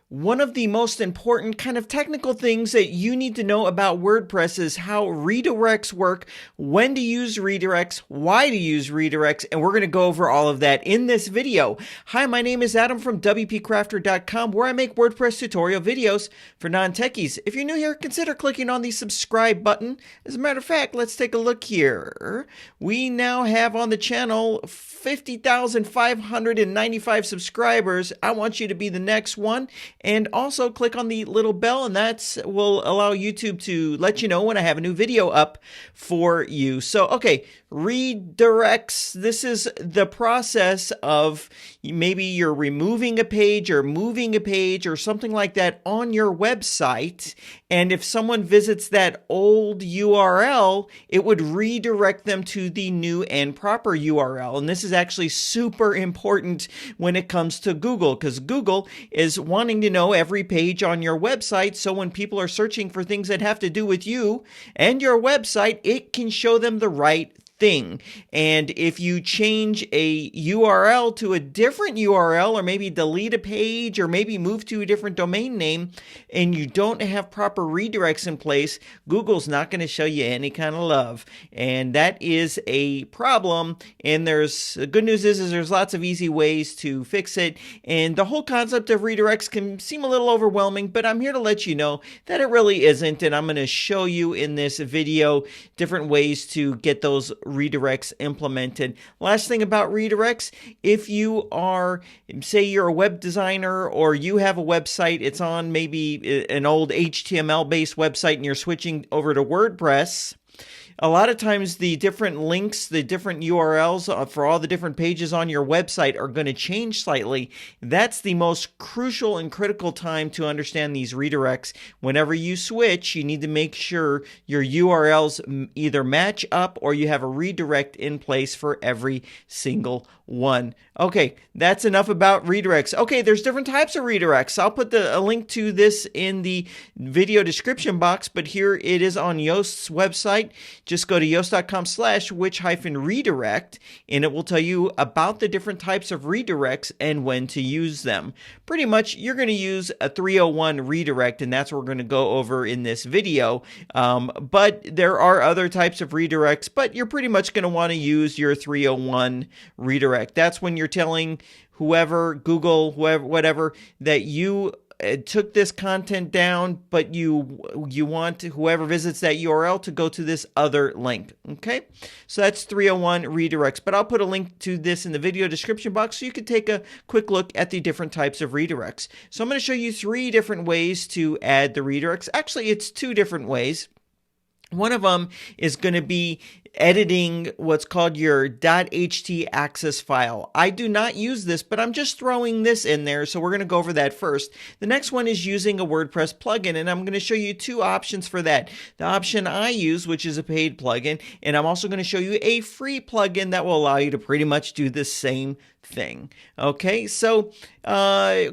One of the most important kind of technical things that you need to know about WordPress is how redirects work, when to use redirects, why to use redirects, and we're going to go over all of that in this video. Hi, my name is Adam from WPCrafter.com, where I make WordPress tutorial videos for non-techies. If you're new here, consider clicking on the subscribe button. As a matter of fact, let's take a look here. We now have on the channel 50,595 subscribers. I want you to be the next one. And also click on the little bell, and that will allow YouTube to let you know when I have a new video up for you. So, okay, redirects. This is the process of maybe you're removing a page or moving a page or something like that on your website. And if someone visits that old URL, it would redirect them to the new and proper URL. And this is actually super important when it comes to Google, because Google is wanting to know every page on your website. So when people are searching for things that have to do with you and your website, it can show them the right thing. And if you change a URL to a different URL, or maybe delete a page, or maybe move to a different domain name, and you don't have proper redirects in place, Google's not going to show you any kind of love. And that is a problem. And the good news is there's lots of easy ways to fix it. And the whole concept of redirects can seem a little overwhelming, but I'm here to let you know that it really isn't. And I'm going to show you in this video different ways to get those redirects implemented. Last thing about redirects, if you are, say you're a web designer or you have a website, it's on maybe an old HTML based website and you're switching over to WordPress, a lot of times the different links, the different URLs for all the different pages on your website are going to change slightly. That's the most crucial and critical time to understand these redirects. Whenever you switch, you need to make sure your URLs either match up or you have a redirect in place for every single one. Okay, that's enough about redirects. Okay, there's different types of redirects. I'll put a link to this in the video description box, but here it is on Yoast's website. Just go to yoast.com/which-redirect, and it will tell you about the different types of redirects and when to use them. Pretty much, you're going to use a 301 redirect, and that's what we're going to go over in this video. But there are other types of redirects, but you're pretty much going to want to use your 301 redirect. That's when you're telling whoever, Google, whoever, whatever, that you took this content down, but you want whoever visits that URL to go to this other link. Okay, so that's 301 redirects, but I'll put a link to this in the video description box so you can take a quick look at the different types of redirects. So I'm going to show you 3 different ways to add the redirects. Actually, it's 2 different ways. One of them is going to be editing what's called your htaccess file. I do not use this, but I'm just throwing this in there, so we're going to go over that first. The next one is using a WordPress plugin, and I'm going to show you 2 options for that. The option I use, which is a paid plugin, and I'm also going to show you a free plugin that will allow you to pretty much do the same thing. Okay, so the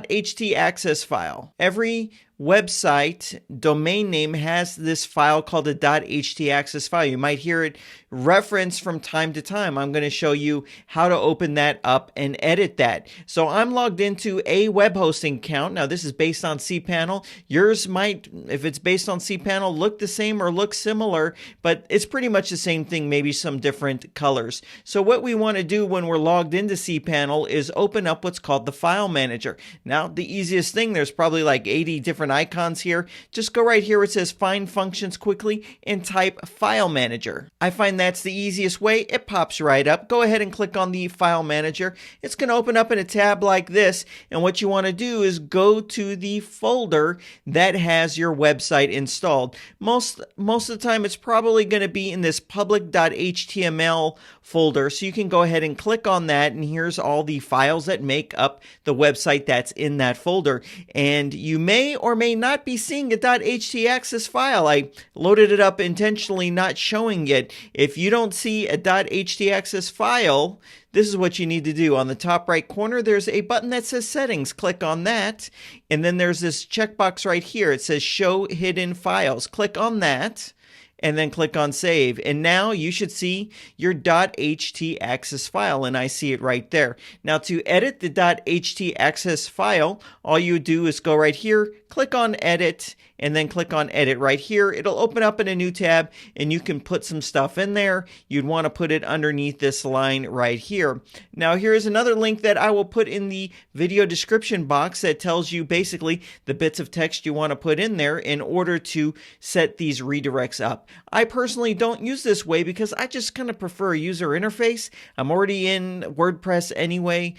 htaccess file. Every website domain name has this file called a htaccess file. You might hear it referenced from time to time. I'm going to show you how to open that up and edit that. So I'm logged into a web hosting account. Now this is based on cPanel. Yours might, if it's based on cPanel, look the same or look similar, but it's pretty much the same thing, maybe some different colors. So what we want to do when we're logged into cPanel is open up what's called the file manager. Now the easiest thing, there's probably like 80 different icons here. Just go right here where it says find functions quickly and type file manager. I find that's the easiest way. It pops right up. Go ahead and click on the file manager. It's going to open up in a tab like this, and what you want to do is go to the folder that has your website installed. Most of the time it's probably going to be in this public.html folder, so you can go ahead and click on that, and here's all the files that make up the website that's in that folder. And you may or may not be seeing a htaccess file. I loaded it up intentionally, not showing it. If you don't see a htaccess file, this is what you need to do. On the top right corner, there's a button that says settings. Click on that. And then there's this checkbox right here. It says show hidden files. Click on that. and then click on save. And now you should see your htaccess file, and I see it right there. Now to edit the htaccess file, all you do is go right here, click on edit, and then click on edit right here. It'll open up in a new tab, and you can put some stuff in there. You'd want to put it underneath this line right here. Now here's another link that I will put in the video description box that tells you basically the bits of text you want to put in there in order to set these redirects up. I personally don't use this way because I just kind of prefer a user interface. I'm already in WordPress anyway,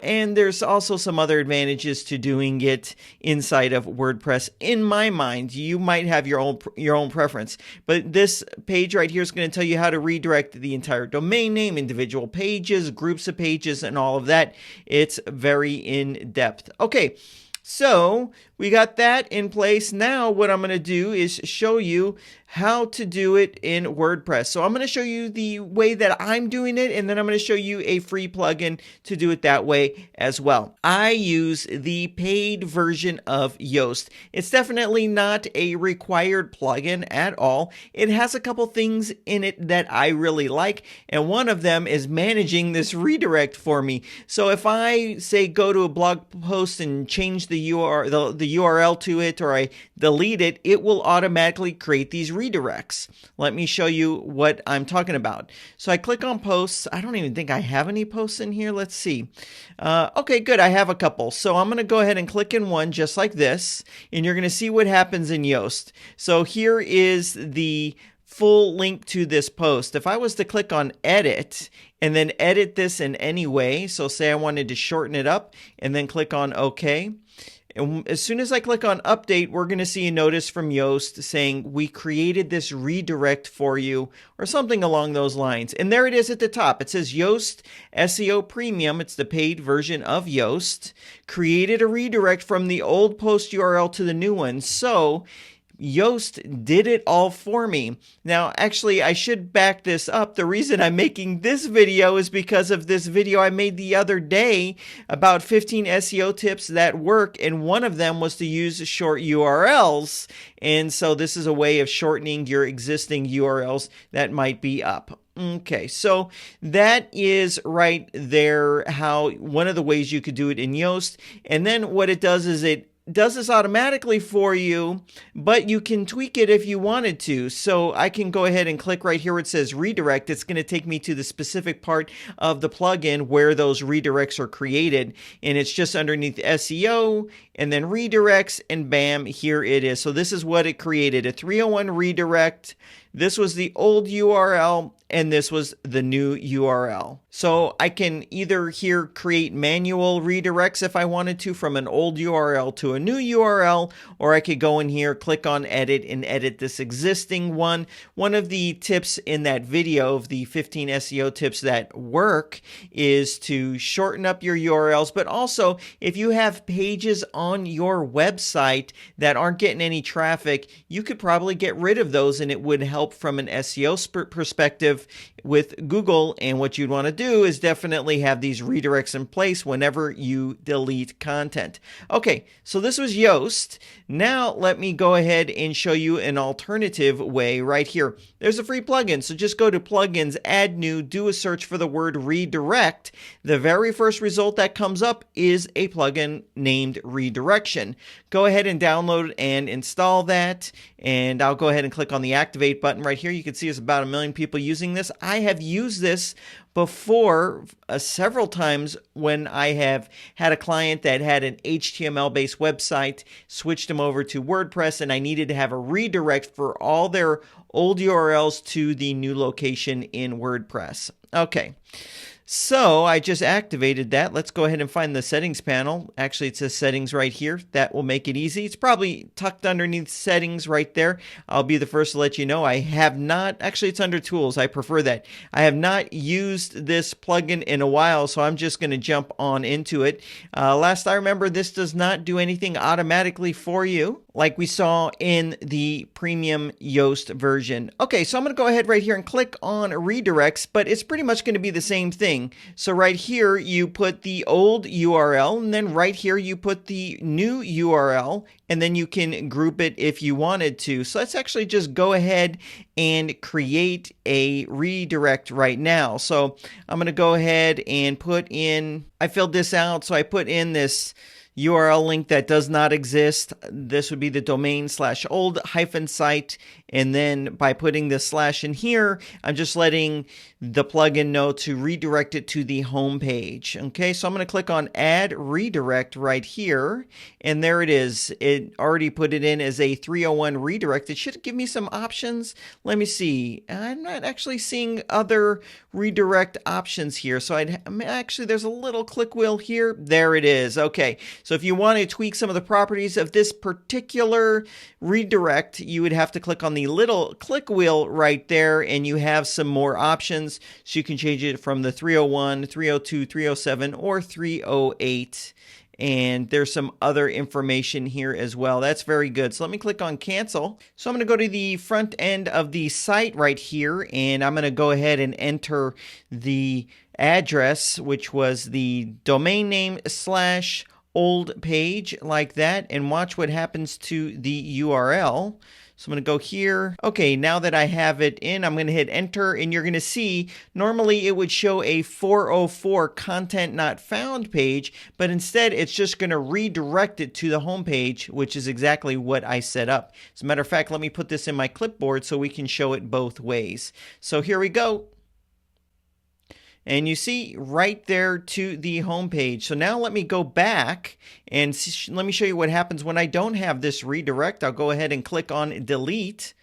and there's also some other advantages to doing it inside of WordPress. In my mind, you might have your own preference, but this page right here is going to tell you how to redirect the entire domain name, individual pages, groups of pages, and all of that. It's very in depth. Okay. So we got that in place. Now what I'm going to do is show you how to do it in WordPress. So I'm going to show you the way that I'm doing it, and then I'm going to show you a free plugin to do it that way as well. I use the paid version of Yoast. It's definitely not a required plugin at all. It has a couple things in it that I really like, and one of them is managing this redirect for me. So if I say go to a blog post and change the URL to it, or I delete it, it will automatically create these redirects. Let me show you what I'm talking about. So I click on posts. I don't even think I have any posts in here. Let's see. Okay, good. I have a couple. So I'm going to go ahead and click in one just like this, and you're going to see what happens in Yoast. So here is the full link to this post. If I was to click on edit and then edit this in any way, so say I wanted to shorten it up and then click on OK. And as soon as I click on update, we're going to see a notice from Yoast saying we created this redirect for you, or something along those lines. And there it is at the top. It says Yoast SEO Premium. It's the paid version of Yoast. Created a redirect from the old post URL to the new one. So Yoast did it all for me. Now, actually, I should back this up. The reason I'm making this video is because of this video I made the other day about 15 SEO tips that work, and one of them was to use short URLs. And so this is a way of shortening your existing URLs that might be up. Okay, so that is right there how one of the ways you could do it in Yoast. And then what it does is it does this automatically for you, but you can tweak it if you wanted to. So I can go ahead and click right here where it says redirect. It's going to take me to the specific part of the plugin where those redirects are created. And it's just underneath SEO and then redirects, and bam, here it is. So this is what it created, a 301 redirect. This was the old URL, and this was the new URL. So I can either here create manual redirects if I wanted to from an old URL to a new URL, or I could go in here, click on edit, and edit this existing one. One of the tips in that video of the 15 SEO tips that work is to shorten up your URLs, but also if you have pages on your website that aren't getting any traffic, you could probably get rid of those, and it would help from an SEO perspective with Google. And what you'd want to do is definitely have these redirects in place whenever you delete content. Okay, so this was Yoast. Now let me go ahead and show you an alternative way right here. There's a free plugin, so just go to plugins, add new, do a search for the word redirect. The very first result that comes up is a plugin named Redirection. Go ahead and download and install that, and I'll go ahead and click on the activate button right here. You can see there's about 1 million people using this. I have used this before several times when I have had a client that had an HTML-based website, switched them over to WordPress, and I needed to have a redirect for all their old URLs to the new location in WordPress. Okay. So I just activated that. Let's go ahead and find the settings panel. Actually, it says settings right here. That will make it easy. It's probably tucked underneath settings right there. I'll be the first to let you know. I have not, actually it's under tools. I prefer that. I have not used this plugin in a while, so I'm just going to jump on into it. Last I remember, this does not do anything automatically for you like we saw in the premium Yoast version. Okay, so I'm going to go ahead right here and click on redirects, but it's pretty much going to be the same thing. thing. So right here, you put the old URL, and then right here, you put the new URL, and then you can group it if you wanted to. So let's actually just go ahead and create a redirect right now. So I'm going to go ahead and put in, I filled this out, so I put in this URL link that does not exist. This would be the domain /old-site. And then by putting this slash in here, I'm just letting the plugin know to redirect it to the home page. Okay, so I'm going to click on add redirect right here. And there it is. It already put it in as a 301 redirect. It should give me some options. Let me see. I'm not actually seeing other redirect options here. So actually, there's a little click wheel here. There it is. Okay, so if you want to tweak some of the properties of this particular redirect, you would have to click on the little click wheel right there, and you have some more options. So you can change it from the 301, 302, 307, or 308. And there's some other information here as well. That's very good. So let me click on cancel. So I'm going to go to the front end of the site right here, and I'm going to go ahead and enter the address, which was the domain name /old page, like that, and watch what happens to the URL. So I'm going to go here. Okay, now that I have it in, I'm going to hit enter, and you're going to see normally it would show a 404 content not found page, but instead it's just going to redirect it to the home page, which is exactly what I set up. As a matter of fact, let me put this in my clipboard so we can show it both ways. So here we go. And you see right there to the home page. So now let me go back and let me show you what happens when I don't have this redirect. I'll go ahead and click on delete.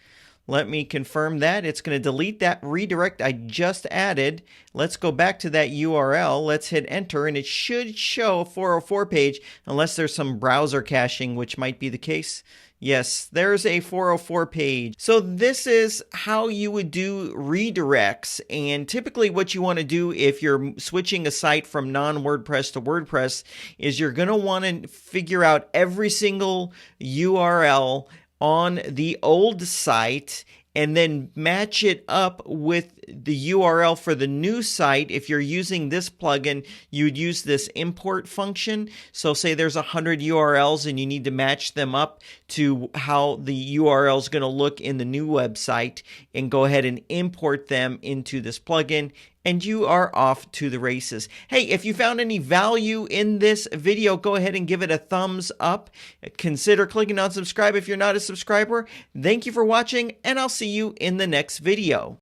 Let me confirm that. It's going to delete that redirect I just added. Let's go back to that URL. Let's hit enter, and it should show a 404 page unless there's some browser caching, which might be the case. Yes, there's a 404 page. So this is how you would do redirects. And typically what you want to do if you're switching a site from non-WordPress to WordPress is you're going to want to figure out every single URL on the old site and then match it up with the URL for the new site. If you're using this plugin, you'd use this import function. So say there's 100 URLs and you need to match them up to how the URL is going to look in the new website, and go ahead and import them into this plugin, and you are off to the races. Hey, if you found any value in this video, go ahead and give it a thumbs up. Consider clicking on subscribe if you're not a subscriber. Thank you for watching, and I'll see you in the next video.